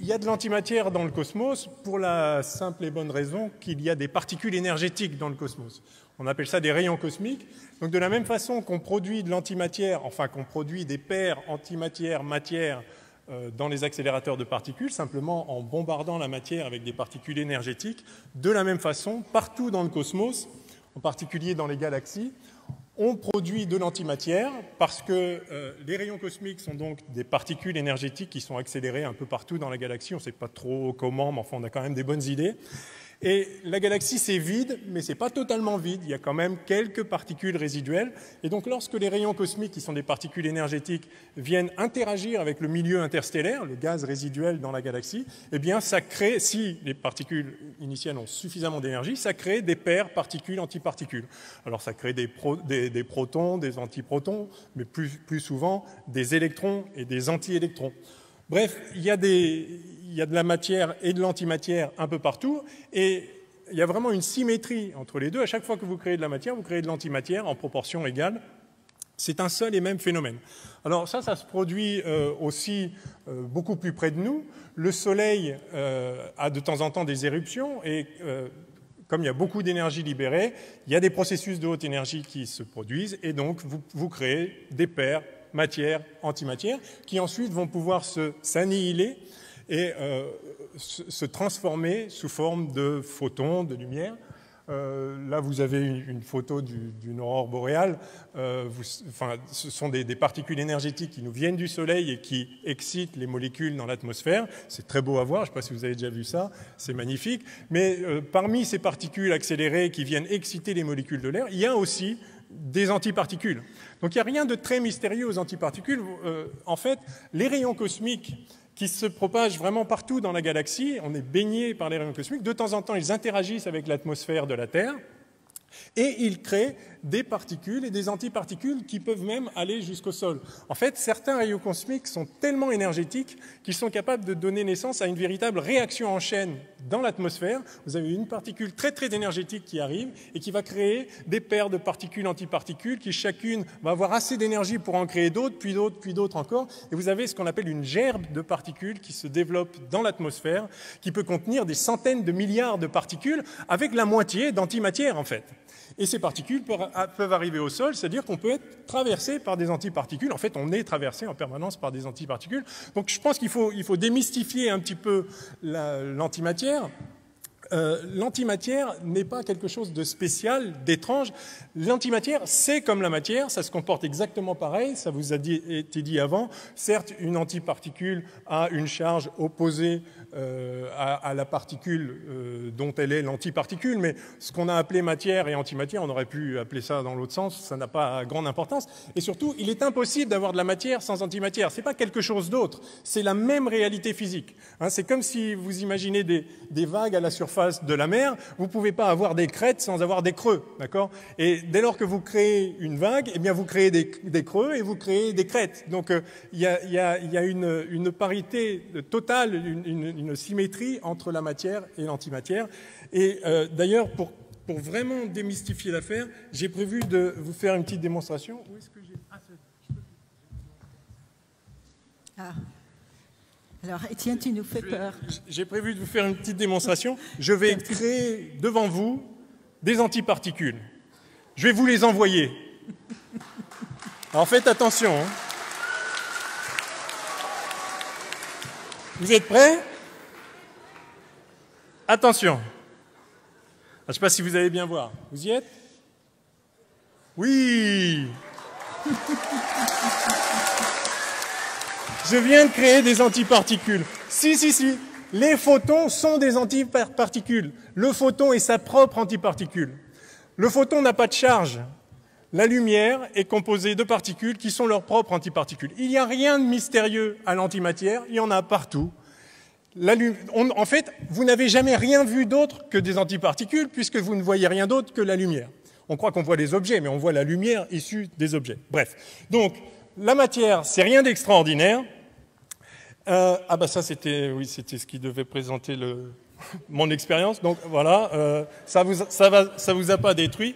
il y a de l'antimatière dans le cosmos pour la simple et bonne raison qu'il y a des particules énergétiques dans le cosmos. On appelle ça des rayons cosmiques. Donc de la même façon qu'on produit de l'antimatière, enfin qu'on produit des paires antimatière-matière dans les accélérateurs de particules, simplement en bombardant la matière avec des particules énergétiques, de la même façon, partout dans le cosmos, en particulier dans les galaxies, on produit de l'antimatière parce que les rayons cosmiques sont donc des particules énergétiques qui sont accélérées un peu partout dans la galaxie. On ne sait pas trop comment, mais enfin on a quand même des bonnes idées. Et la galaxie, c'est vide, mais ce n'est pas totalement vide. Il y a quand même quelques particules résiduelles. Et donc, lorsque les rayons cosmiques, qui sont des particules énergétiques, viennent interagir avec le milieu interstellaire, le gaz résiduel dans la galaxie, eh bien, ça crée, si les particules initiales ont suffisamment d'énergie, ça crée des paires particules-antiparticules. Alors, ça crée des protons, des antiprotons, mais plus souvent, des électrons et des antiélectrons. Bref, il y a de la matière et de l'antimatière un peu partout, et il y a vraiment une symétrie entre les deux. À chaque fois que vous créez de la matière, vous créez de l'antimatière en proportion égale. C'est un seul et même phénomène. Alors ça se produit aussi beaucoup plus près de nous. Le Soleil a de temps en temps des éruptions, et comme il y a beaucoup d'énergie libérée, il y a des processus de haute énergie qui se produisent, et donc vous créez des paires matière-antimatière, qui ensuite vont pouvoir s'annihiler et se transformer sous forme de photons, de lumière. Là, vous avez une photo d'une aurore boréale. Ce sont des particules énergétiques qui nous viennent du Soleil et qui excitent les molécules dans l'atmosphère. C'est très beau à voir, je ne sais pas si vous avez déjà vu ça, c'est magnifique. Mais parmi ces particules accélérées qui viennent exciter les molécules de l'air, il y a aussi des antiparticules. Donc il n'y a rien de très mystérieux aux antiparticules. En fait, les rayons cosmiques qui se propagent vraiment partout dans la galaxie, on est baigné par les rayons cosmiques, de temps en temps ils interagissent avec l'atmosphère de la Terre, et ils créent des particules et des antiparticules qui peuvent même aller jusqu'au sol. En fait, certains rayons cosmiques sont tellement énergétiques qu'ils sont capables de donner naissance à une véritable réaction en chaîne dans l'atmosphère. Vous avez une particule très très énergétique qui arrive et qui va créer des paires de particules antiparticules qui chacune va avoir assez d'énergie pour en créer d'autres, puis d'autres, puis d'autres encore. Et vous avez ce qu'on appelle une gerbe de particules qui se développe dans l'atmosphère, qui peut contenir des centaines de milliards de particules avec la moitié d'antimatière en fait. Et ces particules peuvent arriver au sol, c'est-à-dire qu'on peut être traversé par des antiparticules. En fait, on est traversé en permanence par des antiparticules. Donc je pense qu'il faut démystifier un petit peu l'antimatière. L'antimatière n'est pas quelque chose de spécial, d'étrange. L'antimatière, c'est comme la matière, ça se comporte exactement pareil, ça vous a été dit avant. Certes, une antiparticule a une charge opposée à la particule dont elle est l'antiparticule, mais ce qu'on a appelé matière et antimatière, on aurait pu appeler ça dans l'autre sens, ça n'a pas grande importance. Et surtout, il est impossible d'avoir de la matière sans antimatière. Ce n'est pas quelque chose d'autre, c'est la même réalité physique. C'est comme si vous imaginez des vagues à la surface de la mer, vous ne pouvez pas avoir des crêtes sans avoir des creux, d'accord ? Et dès lors que vous créez une vague, eh bien vous créez des creux et vous créez des crêtes. Donc il y a une parité totale, une symétrie entre la matière et l'antimatière. Et d'ailleurs, pour vraiment démystifier l'affaire, j'ai prévu de vous faire une petite démonstration. Où est-ce que j'ai... Alors, Étienne, tu nous fais peur. J'ai prévu de vous faire une petite démonstration. Je vais créer devant vous des antiparticules. Je vais vous les envoyer. Alors faites attention. Vous êtes prêts ? Attention. Je ne sais pas si vous allez bien voir. Vous y êtes ? Oui. Je viens de créer des antiparticules. Si. Les photons sont des antiparticules. Le photon est sa propre antiparticule. Le photon n'a pas de charge. La lumière est composée de particules qui sont leurs propres antiparticules. Il n'y a rien de mystérieux à l'antimatière, il y en a partout. En fait, vous n'avez jamais rien vu d'autre que des antiparticules puisque vous ne voyez rien d'autre que la lumière. On croit qu'on voit les objets, mais on voit la lumière issue des objets. Bref. Donc, la matière, c'est rien d'extraordinaire. Ça, c'était ce qui devait présenter mon expérience. Donc, voilà, ça vous a pas détruit.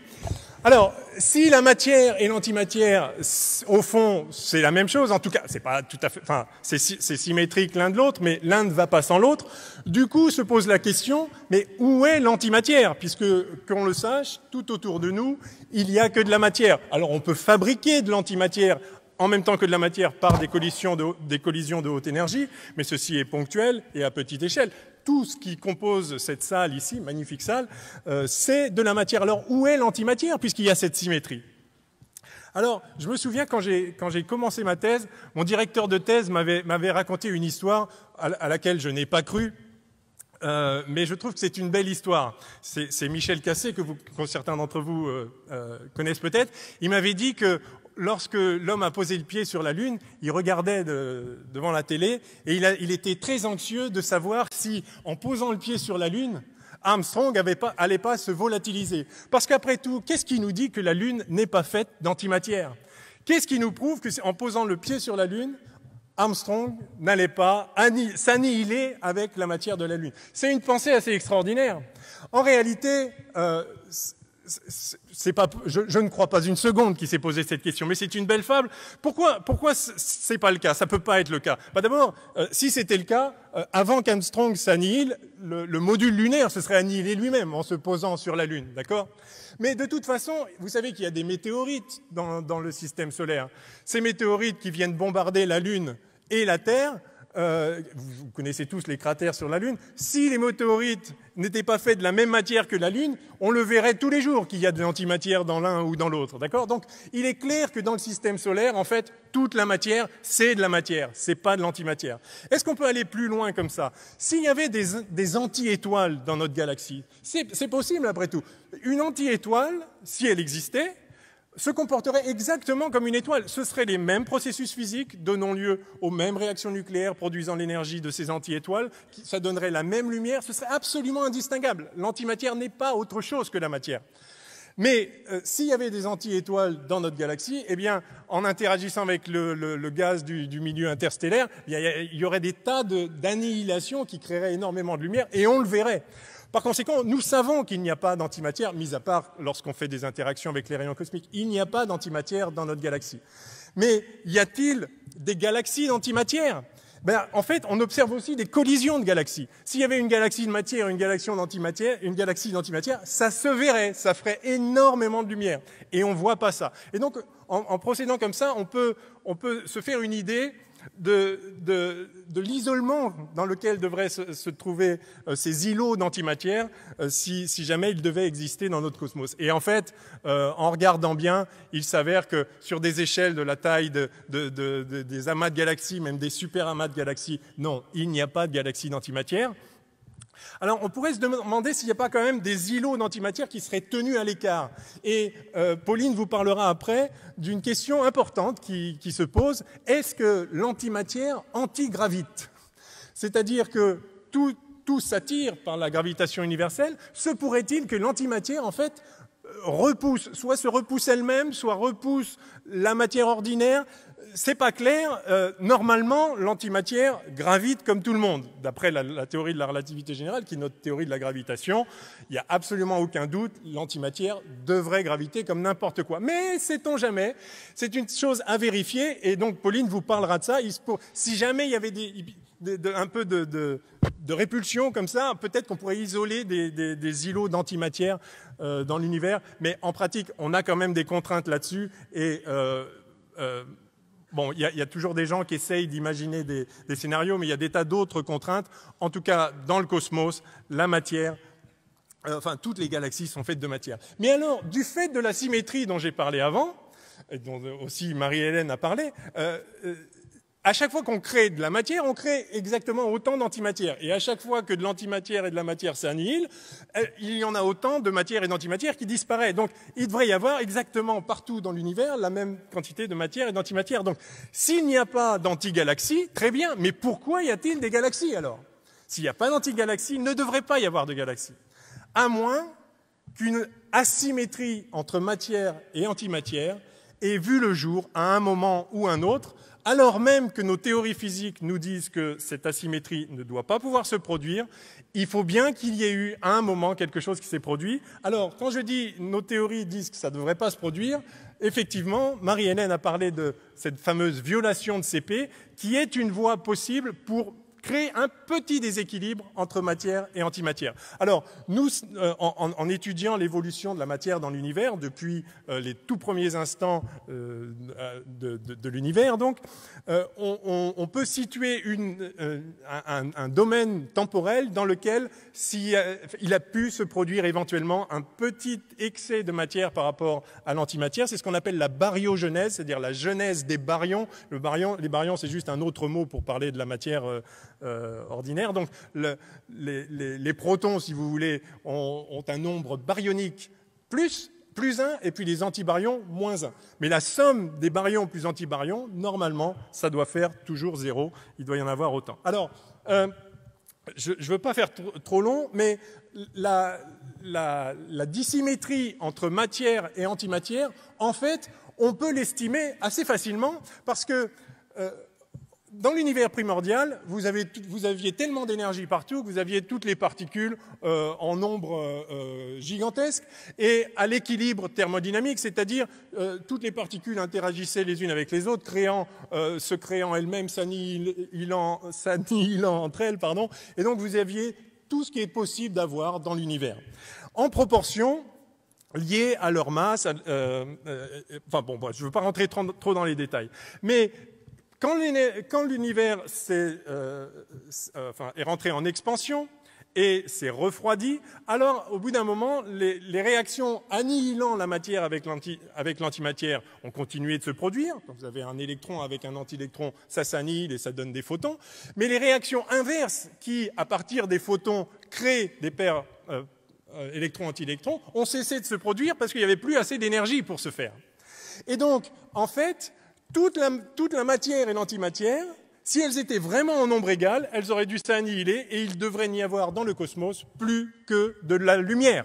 Alors, si la matière et l'antimatière, au fond, c'est la même chose, en tout cas, c'est pas tout à fait, enfin, c'est symétrique l'un de l'autre, mais l'un ne va pas sans l'autre. Du coup, se pose la question, mais où est l'antimatière? Puisque, qu'on le sache, tout autour de nous, il n'y a que de la matière. Alors, on peut fabriquer de l'antimatière en même temps que de la matière par des collisions de haute énergie, mais ceci est ponctuel et à petite échelle. Tout ce qui compose cette salle ici, magnifique salle, c'est de la matière. Alors, où est l'antimatière, puisqu'il y a cette symétrie? Alors, je me souviens, quand j'ai commencé ma thèse, mon directeur de thèse m'avait raconté une histoire à laquelle je n'ai pas cru, mais je trouve que c'est une belle histoire. C'est Michel Cassé, que certains d'entre vous connaissent peut-être. Il m'avait dit que lorsque l'homme a posé le pied sur la Lune, il regardait devant la télé et il était très anxieux de savoir si, en posant le pied sur la Lune, Armstrong allait pas se volatiliser. Parce qu'après tout, qu'est-ce qui nous dit que la Lune n'est pas faite d'antimatière? Qu'est-ce qui nous prouve qu'en posant le pied sur la Lune, Armstrong n'allait pas s'annihiler avec la matière de la Lune? C'est une pensée assez extraordinaire. En réalité, je ne crois pas une seconde qu'il s'est posé cette question, mais c'est une belle fable. Pourquoi c'est pas le cas? Ça peut pas être le cas. D'abord, si c'était le cas, avant qu'Armstrong s'annihile, le module lunaire se serait annihilé lui-même en se posant sur la Lune, d'accord? Mais de toute façon, vous savez qu'il y a des météorites dans le système solaire. Ces météorites qui viennent bombarder la Lune et la Terre, vous connaissez tous les cratères sur la Lune. Si les météorites n'étaient pas faits de la même matière que la Lune, on le verrait tous les jours qu'il y a de l'antimatière dans l'un ou dans l'autre, d'accord? Donc, il est clair que dans le système solaire, en fait, toute la matière, c'est de la matière, c'est pas de l'antimatière. Est-ce qu'on peut aller plus loin comme ça? S'il y avait des anti-étoiles dans notre galaxie, c'est possible après tout. Une anti-étoile, si elle existait, se comporterait exactement comme une étoile. Ce seraient les mêmes processus physiques donnant lieu aux mêmes réactions nucléaires produisant l'énergie de ces anti-étoiles. Ça donnerait la même lumière. Ce serait absolument indistinguable. L'antimatière n'est pas autre chose que la matière. Mais s'il y avait des anti-étoiles dans notre galaxie, eh bien, en interagissant avec le gaz du milieu interstellaire, il y aurait des tas d'annihilation qui créeraient énormément de lumière et on le verrait. Par conséquent, nous savons qu'il n'y a pas d'antimatière, mis à part lorsqu'on fait des interactions avec les rayons cosmiques. Il n'y a pas d'antimatière dans notre galaxie. Mais y a-t-il des galaxies d'antimatière? En fait, on observe aussi des collisions de galaxies. S'il y avait une galaxie de matière, une galaxie d'antimatière, ça se verrait, ça ferait énormément de lumière. Et on ne voit pas ça. Et donc, en procédant comme ça, on peut se faire une idée de l'isolement dans lequel devraient se trouver ces îlots d'antimatière si jamais ils devaient exister dans notre cosmos. Et en fait, en regardant bien, il s'avère que sur des échelles de la taille des amas de galaxies, même des super amas de galaxies, non, il n'y a pas de galaxies d'antimatière. Alors, on pourrait se demander s'il n'y a pas quand même des îlots d'antimatière qui seraient tenus à l'écart. Et Pauline vous parlera après d'une question importante qui se pose. Est-ce que l'antimatière antigravite? C'est-à-dire que tout s'attire par la gravitation universelle. Se pourrait-il que l'antimatière, en fait, soit se repousse elle-même, soit repousse la matière ordinaire? C'est pas clair. Normalement, l'antimatière gravite comme tout le monde. D'après la théorie de la relativité générale, qui est notre théorie de la gravitation, il n'y a absolument aucun doute, l'antimatière devrait graviter comme n'importe quoi. Mais sait-on jamais? C'est une chose à vérifier, et donc Pauline vous parlera de ça. Si jamais il y avait un peu de répulsion comme ça, peut-être qu'on pourrait isoler des îlots d'antimatière dans l'univers, mais en pratique, on a quand même des contraintes là-dessus, et bon, il y a toujours des gens qui essayent d'imaginer des scénarios, mais il y a des tas d'autres contraintes. En tout cas, dans le cosmos, la matière, toutes les galaxies sont faites de matière. Mais alors, du fait de la symétrie dont j'ai parlé avant, et dont aussi Marie-Hélène a parlé, à chaque fois qu'on crée de la matière, on crée exactement autant d'antimatière. Et à chaque fois que de l'antimatière et de la matière s'annihilent, il y en a autant de matière et d'antimatière qui disparaît. Donc, il devrait y avoir exactement partout dans l'univers la même quantité de matière et d'antimatière. Donc, s'il n'y a pas d'antigalaxies, très bien. Mais pourquoi y a-t-il des galaxies alors? S'il n'y a pas d'antigalaxies, il ne devrait pas y avoir de galaxies. À moins qu'une asymétrie entre matière et antimatière ait vu le jour à un moment ou un autre, alors même que nos théories physiques nous disent que cette asymétrie ne doit pas pouvoir se produire, il faut bien qu'il y ait eu à un moment quelque chose qui s'est produit. Alors, quand je dis nos théories disent que ça ne devrait pas se produire, effectivement, Marie-Hélène a parlé de cette fameuse violation de CP, qui est une voie possible pour créer un petit déséquilibre entre matière et antimatière. Alors, nous, en étudiant l'évolution de la matière dans l'univers, depuis les tout premiers instants de l'univers, donc, on peut situer un domaine temporel dans lequel il a pu se produire éventuellement un petit excès de matière par rapport à l'antimatière. C'est ce qu'on appelle la baryogenèse, c'est-à-dire la genèse des baryons. Les baryons, c'est juste un autre mot pour parler de la matière ordinaire. Donc, les protons, si vous voulez, ont un nombre baryonique plus 1, et puis les antibaryons, moins 1. Mais la somme des baryons plus antibaryons, normalement, ça doit faire toujours 0. Il doit y en avoir autant. Alors, je ne veux pas faire trop long, mais la dissymétrie entre matière et antimatière, en fait, on peut l'estimer assez facilement parce que dans l'univers primordial, vous aviez tellement d'énergie partout que vous aviez toutes les particules en nombre gigantesque et à l'équilibre thermodynamique, c'est-à-dire toutes les particules interagissaient les unes avec les autres, se créant elles-mêmes, s'annihilant entre elles, pardon. Et donc vous aviez tout ce qui est possible d'avoir dans l'univers. En proportion liée à leur masse, enfin bon, je ne veux pas rentrer trop dans les détails, mais quand l'univers est rentré en expansion et s'est refroidi, alors au bout d'un moment, les réactions annihilant la matière avec l'antimatière ont continué de se produire. Quand vous avez un électron avec un antiélectron, ça s'annihile et ça donne des photons. Mais les réactions inverses qui, à partir des photons, créent des paires électrons-antiélectrons, ont cessé de se produire parce qu'il n'y avait plus assez d'énergie pour se faire. Et donc, en fait, toute la matière et l'antimatière, si elles étaient vraiment en nombre égal, elles auraient dû s'annihiler et il devrait n'y avoir dans le cosmos plus que de la lumière.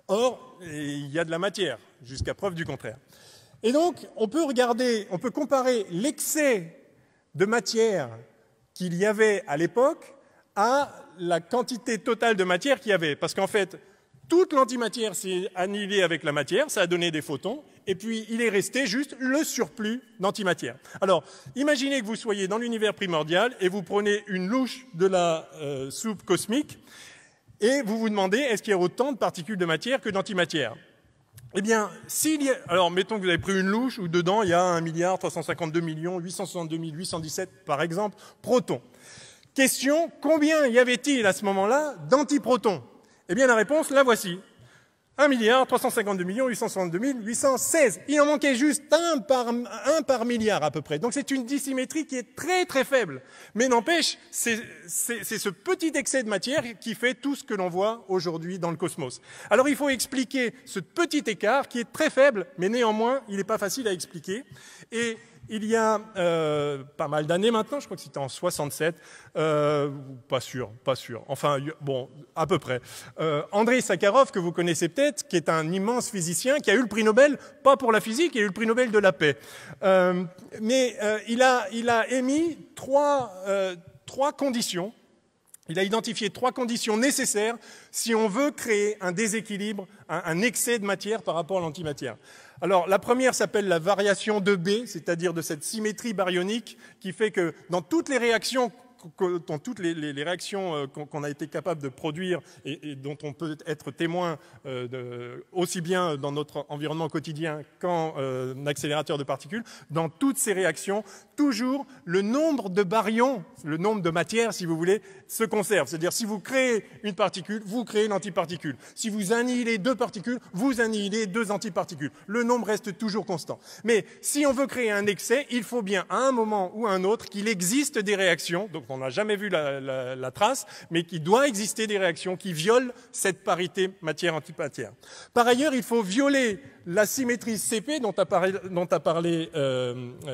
Or, il y a de la matière, jusqu'à preuve du contraire. Et donc, on peut comparer l'excès de matière qu'il y avait à l'époque à la quantité totale de matière qu'il y avait. Parce qu'en fait, toute l'antimatière s'est annihilée avec la matière, ça a donné des photons, et puis il est resté juste le surplus d'antimatière. Alors, imaginez que vous soyez dans l'univers primordial et vous prenez une louche de la soupe cosmique et vous vous demandez est-ce qu'il y a autant de particules de matière que d'antimatière? Eh bien, alors mettons que vous avez pris une louche où dedans il y a 1 352 862 817, par exemple, protons. Question, combien y avait-il à ce moment-là d'antiprotons? Eh bien, la réponse, la voici. 1 352 862 816. Il en manquait juste un par milliard à peu près. Donc c'est une dissymétrie qui est très très faible. Mais n'empêche, c'est ce petit excès de matière qui fait tout ce que l'on voit aujourd'hui dans le cosmos. Alors il faut expliquer ce petit écart qui est très faible, mais néanmoins, il n'est pas facile à expliquer. Et il y a pas mal d'années maintenant, je crois que c'était en 67, pas sûr, enfin bon, à peu près. Andrei Sakharov, que vous connaissez peut-être, qui est un immense physicien, qui a eu le prix Nobel, pas pour la physique, il a eu le prix Nobel de la paix. Mais il a émis trois conditions. Il a identifié 3 conditions nécessaires si on veut créer un déséquilibre, un excès de matière par rapport à l'antimatière. Alors, la première s'appelle la variation de B, c'est-à-dire de cette symétrie baryonique qui fait que dans toutes les réactions qu'on a été capable de produire et dont on peut être témoin aussi bien dans notre environnement quotidien qu'en accélérateur de particules, dans toutes ces réactions, toujours le nombre de baryons, le nombre de matières, si vous voulez, se conserve. C'est-à-dire, si vous créez une particule, vous créez une antiparticule. Si vous annihilez 2 particules, vous annihilez 2 antiparticules. Le nombre reste toujours constant. Mais si on veut créer un excès, il faut bien, à un moment ou à un autre, qu'il existe des réactions, donc on n'a jamais vu la trace, mais qu'il doit exister des réactions qui violent cette parité matière-antimatière. Par ailleurs, il faut violer la symétrie CP dont a parlé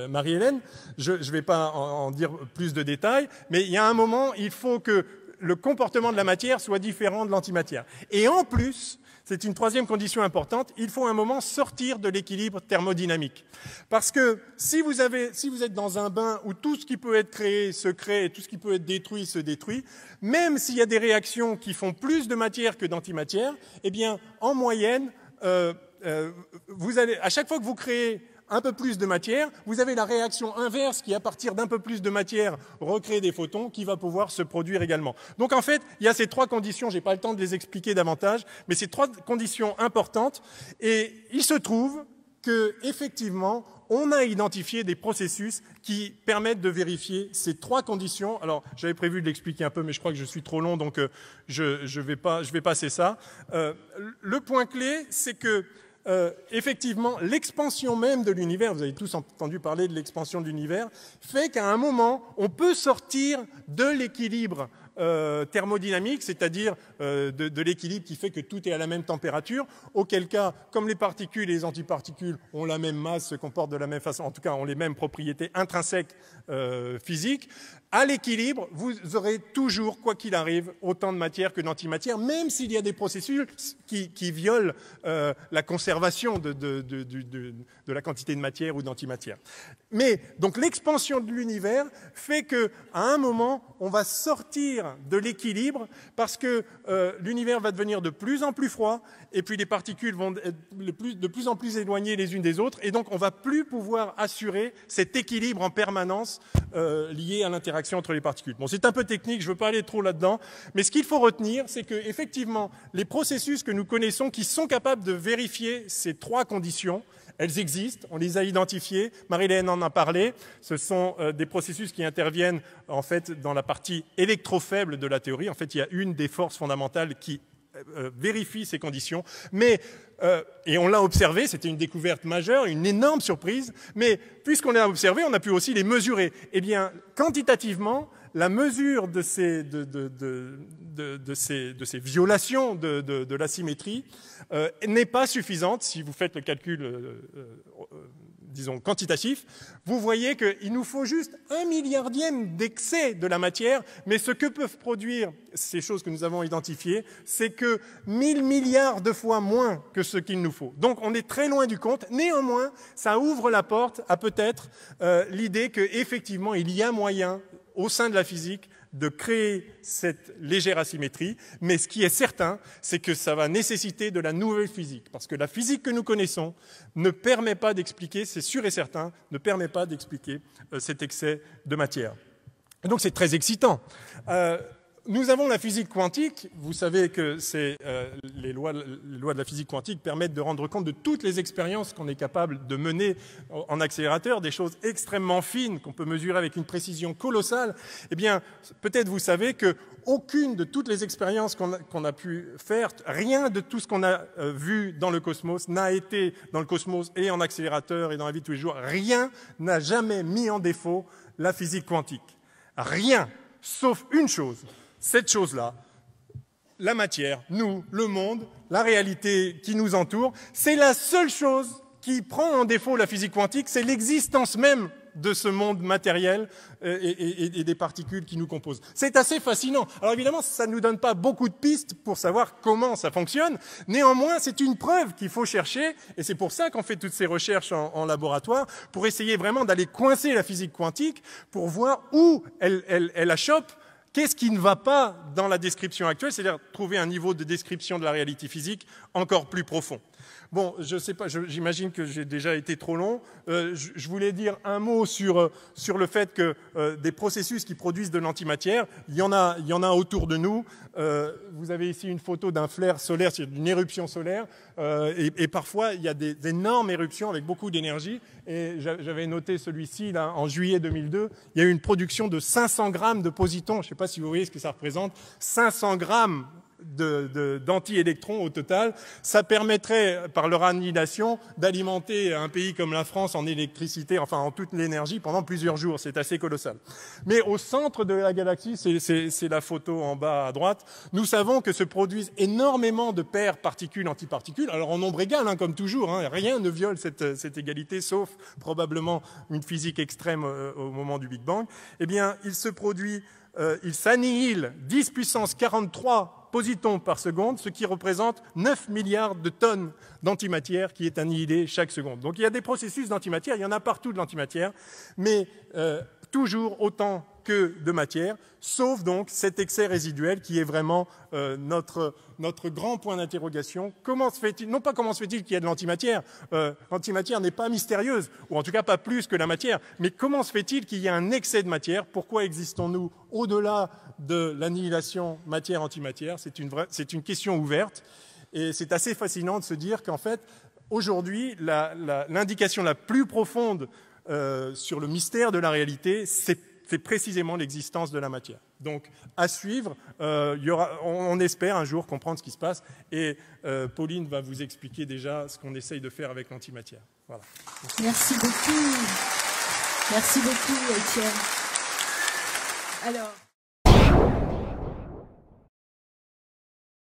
Marie-Hélène. Je ne vais pas en dire plus de détails, mais il y a un moment, il faut que le comportement de la matière soit différent de l'antimatière. Et en plus, c'est une troisième condition importante, il faut à un moment sortir de l'équilibre thermodynamique. Parce que si vous êtes dans un bain où tout ce qui peut être créé se crée et tout ce qui peut être détruit se détruit, même s'il y a des réactions qui font plus de matière que d'antimatière, eh bien, en moyenne, à chaque fois que vous créez un peu plus de matière, vous avez la réaction inverse qui, à partir d'un peu plus de matière, recrée des photons qui va pouvoir se produire également. Donc en fait, il y a ces trois conditions, je n'ai pas le temps de les expliquer davantage, mais ces trois conditions importantes, et il se trouve qu'effectivement, on a identifié des processus qui permettent de vérifier ces trois conditions. Alors, j'avais prévu de l'expliquer un peu, mais je crois que je suis trop long, donc je vais passer ça. Le point clé, c'est que effectivement, l'expansion même de l'univers, vous avez tous entendu parler de l'expansion de l'univers, fait qu'à un moment, on peut sortir de l'équilibre thermodynamique, c'est-à-dire de l'équilibre qui fait que tout est à la même température, auquel cas, comme les particules et les antiparticules ont la même masse, se comportent de la même façon, en tout cas ont les mêmes propriétés intrinsèques physiques, à l'équilibre, vous aurez toujours, quoi qu'il arrive, autant de matière que d'antimatière, même s'il y a des processus qui violent la conservation de la quantité de matière ou d'antimatière. Mais donc l'expansion de l'univers fait qu'à un moment, on va sortir de l'équilibre parce que l'univers va devenir de plus en plus froid et puis les particules vont être de plus en plus éloignées les unes des autres et donc on ne va plus pouvoir assurer cet équilibre en permanence lié à l'interaction entre les particules. Bon, c'est un peu technique, je ne veux pas aller trop là-dedans, mais ce qu'il faut retenir, c'est qu'effectivement, les processus que nous connaissons qui sont capables de vérifier ces trois conditions, elles existent, on les a identifiées, Marie-Hélène en a parlé, ce sont des processus qui interviennent en fait dans la partie électrofaible de la théorie. En fait, il y a une des forces fondamentales qui vérifie ces conditions, mais et on l'a observé, c'était une découverte majeure, une énorme surprise, mais puisqu'on l'a observé, on a pu aussi les mesurer. Eh bien, quantitativement, la mesure de ces violations de la symétrie n'est pas suffisante. Si vous faites le calcul, disons, quantitatif, vous voyez qu'il nous faut juste 1/1000 d'excès de la matière, mais ce que peuvent produire ces choses que nous avons identifiées, c'est que 1000 milliards de fois moins que ce qu'il nous faut. Donc on est très loin du compte. Néanmoins, ça ouvre la porte à peut-être l'idée qu'effectivement, il y a moyen, au sein de la physique, de créer cette légère asymétrie, mais ce qui est certain, c'est que ça va nécessiter de la nouvelle physique, parce que la physique que nous connaissons ne permet pas d'expliquer, c'est sûr et certain, ne permet pas d'expliquer cet excès de matière. Et donc c'est très excitant. Nous avons la physique quantique, vous savez que les lois de la physique quantique permettent de rendre compte de toutes les expériences qu'on est capable de mener en accélérateur, des choses extrêmement fines qu'on peut mesurer avec une précision colossale. Eh bien, peut-être vous savez qu'aucune de toutes les expériences qu'on a pu faire, rien de tout ce qu'on a vu dans le cosmos n'a été dans le cosmos et en accélérateur et dans la vie de tous les jours, rien n'a jamais mis en défaut la physique quantique. Rien, sauf une chose. Cette chose-là, la matière, nous, le monde, la réalité qui nous entoure, c'est la seule chose qui prend en défaut la physique quantique, c'est l'existence même de ce monde matériel et des particules qui nous composent. C'est assez fascinant. Alors évidemment, ça ne nous donne pas beaucoup de pistes pour savoir comment ça fonctionne. Néanmoins, c'est une preuve qu'il faut chercher, et c'est pour ça qu'on fait toutes ces recherches en laboratoire, pour essayer vraiment d'aller coincer la physique quantique, pour voir où elle achoppe. Qu'est-ce qui ne va pas dans la description actuelle, c'est-à-dire trouver un niveau de description de la réalité physique encore plus profond. Bon, je ne sais pas, j'imagine que j'ai déjà été trop long. Je voulais dire un mot sur le fait que des processus qui produisent de l'antimatière, il y en a autour de nous. Vous avez ici une photo d'un flare solaire, c'est d'une éruption solaire, et parfois il y a des énormes éruptions avec beaucoup d'énergie. Et j'avais noté celui-ci là en juillet 2002. Il y a eu une production de 500 grammes de positons. Je ne sais pas si vous voyez ce que ça représente. 500 grammes d'anti-électrons au total. Ça permettrait, par leur annihilation, d'alimenter un pays comme la France en électricité, enfin en toute l'énergie, pendant plusieurs jours. C'est assez colossal. Mais au centre de la galaxie, c'est la photo en bas à droite, nous savons que se produisent énormément de paires particules-antiparticules, alors en nombre égal, hein, comme toujours, hein, rien ne viole cette égalité, sauf probablement une physique extrême au moment du Big Bang. Eh bien, il se produit il s'annihile 10 puissance 43 positons par seconde, ce qui représente 9 milliards de tonnes d'antimatière qui est annihilée chaque seconde. Donc il y a des processus d'antimatière, il y en a partout de l'antimatière, mais toujours autant que de matière, sauf donc cet excès résiduel qui est vraiment notre grand point d'interrogation. Comment se fait-il, non pas comment se fait-il qu'il y a de l'antimatière, l'antimatière n'est pas mystérieuse, ou en tout cas pas plus que la matière, mais comment se fait-il qu'il y ait un excès de matière? Pourquoi existons-nous au-delà de l'annihilation matière-antimatière? C'est une question ouverte, et c'est assez fascinant de se dire qu'en fait, aujourd'hui, l'indication la plus profonde sur le mystère de la réalité, c'est précisément l'existence de la matière. Donc, à suivre, on espère un jour comprendre ce qui se passe, et Pauline va vous expliquer déjà ce qu'on essaye de faire avec l'antimatière. Voilà. Merci beaucoup. Merci beaucoup, Étienne. Alors...